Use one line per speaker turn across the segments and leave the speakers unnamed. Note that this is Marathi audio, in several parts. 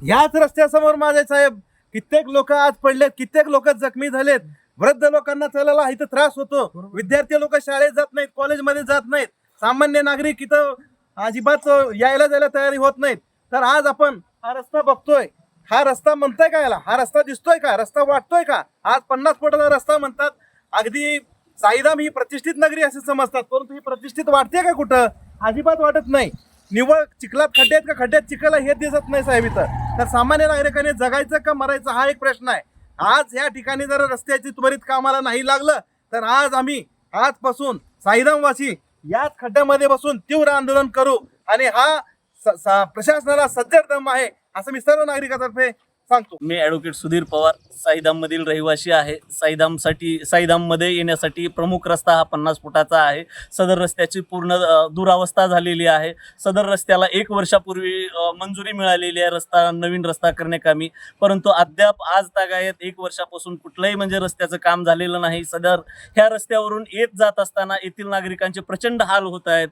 याच रस्त्यासमोर माझे साहेब कित्येक लोक आज पडलेत, कित्येक लोक जखमी झालेत. वृद्ध लोकांना चालायला इथं त्रास होतो. विद्यार्थी लोक शाळेत जात नाहीत, कॉलेजमध्ये जात नाहीत. सामान्य नागरिक इथं अजिबात यायला जायला तयारी होत नाहीत. तर आज आपण हा रस्ता बघतोय, हा रस्ता म्हणताय का याला? हा रस्ता दिसतोय का? रस्ता वाटतोय का? आज 50 फुटाचा रस्ता म्हणतात. अगदी साईधाम ही प्रतिष्ठित नगरी असे समजतात, परंतु ही प्रतिष्ठित वाटते का कुठं? अजिबात वाटत नाही. निव्वळ चिखलात खड्डे आहेत का खड्ड्यात चिखल हे दिसत नाही साहेब इथं. तर सामान्य नागरिकांनी जगायचं का मरायचं हा एक प्रश्न आहे. आज या ठिकाणी जर रस्त्याची त्वरित कामाला नाही लागलं तर आज आम्ही आजपासून साईधामवासी याच खड्ड्यामध्ये बसून तीव्र आंदोलन करू. आणि हा प्रशासनाला सज्जड दम आहे असं मी सर्व नागरिकांतर्फे सांगतो.
मी ॲडव्होकेट सुधीर पवार साईधाम मधील रहिवासी आहे. साईधाम मध्ये येण्यासाठी प्रमुख रस्ता हा 50 फुटाचा आहे. सदर रस्त्याची पूर्ण दुरावस्था झालेली आहे. सदर रस्त्याला 1 वर्षापूर्वी मंजुरी मिळालेली आहे नवीन रस्ता करण्याकामी, परंतु अद्याप आज तागायत 1 वर्षापासून कुठलंही म्हणजे रस्त्याचं काम झालेलं नाही. ह्या रस्त्यावरून येत जात असताना येथील नागरिकांचे प्रचंड हाल होत आहेत.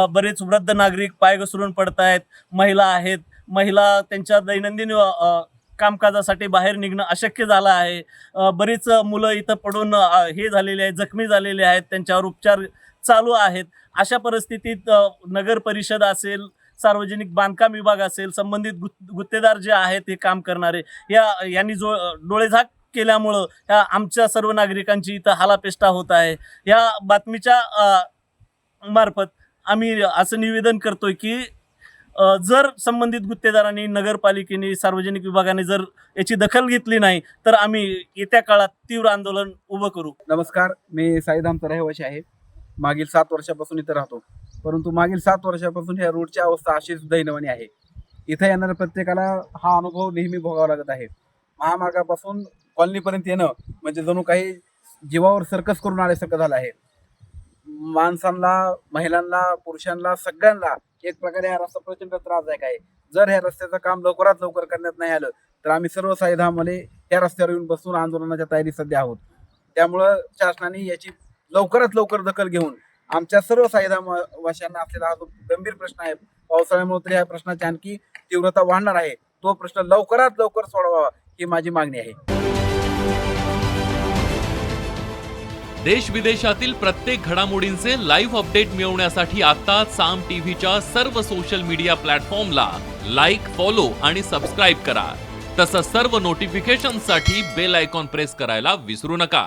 बरेच वृद्ध नागरिक पाय घसरून पडत आहेत. महिला त्यांच्या दैनंदिन कामकाजासाठी बाहेर निघणं अशक्य झालं आहे. बरीच मुलं इथं पडून हे झालेले आहेत, जखमी झालेले आहेत, त्यांच्यावर उपचार चालू आहेत. अशा परिस्थितीत नगर परिषद असेल, सार्वजनिक बांधकाम विभाग असेल, संबंधित गुत्तेदार जे आहेत हे काम करणारे यांनी डोळेझाक केल्यामुळं आमच्या सर्व नागरिकांची इथं हालापेष्टा होत आहे. या बातमीच्या मार्फत आम्ही असं निवेदन करतोय की जर संबंधित गुत्तेदारांनी, नगरपालिकेने, सार्वजनिक विभागाने जर याची दखल घेतली नाही तर आम्ही येत्या काळात तीव्र आंदोलन उभं करू.
नमस्कार, मी साईधामचा रहिवासी आहे. मागील 7 वर्षापासून इथं राहतो, परंतु मागील 7 वर्षापासून ह्या रोडची अवस्था अशीच दैनवानी आहे. इथं येणाऱ्या प्रत्येकाला हा अनुभव नेहमी भोगावा लागत आहे. महामार्गापासून कॉलनीपर्यंत येणं म्हणजे जणू काही जीवावर सर्कस करून आल्यासारखं झालं आहे. माणसांना, महिलांना, पुरुषांना, सगळ्यांना एक प्रकारे हा रस्ता प्रचंड त्रासदायक आहे. जर ह्या रस्त्याचं काम लवकरात लवकर करण्यात नाही आलं तर आम्ही सर्व साईधाममध्ये या रस्त्यावर येऊन बसून आंदोलनाच्या तयारीत सध्या आहोत. त्यामुळं शासनाने याची लवकरात लवकर दखल घेऊन आमच्या सर्व साईधामवासियांना असलेला हा जो गंभीर प्रश्न आहे, पावसाळ्यामुळे तरी ह्या प्रश्नाची आणखी तीव्रता वाढणार आहे, तो प्रश्न लवकरात लवकर सोडवावा ही माझी मागणी आहे.
देश विदेशातील प्रत्येक घडामोडींचे लाईव्ह अपडेट मिळवण्यासाठी आता साम टीव्हीच्या सर्व सोशल मीडिया प्लॅटफॉर्मला लाईक, फॉलो आणि सबस्क्राईब करा. तसंच सर्व नोटिफिकेशनसाठी बेल आयकॉन प्रेस करायला विसरू नका.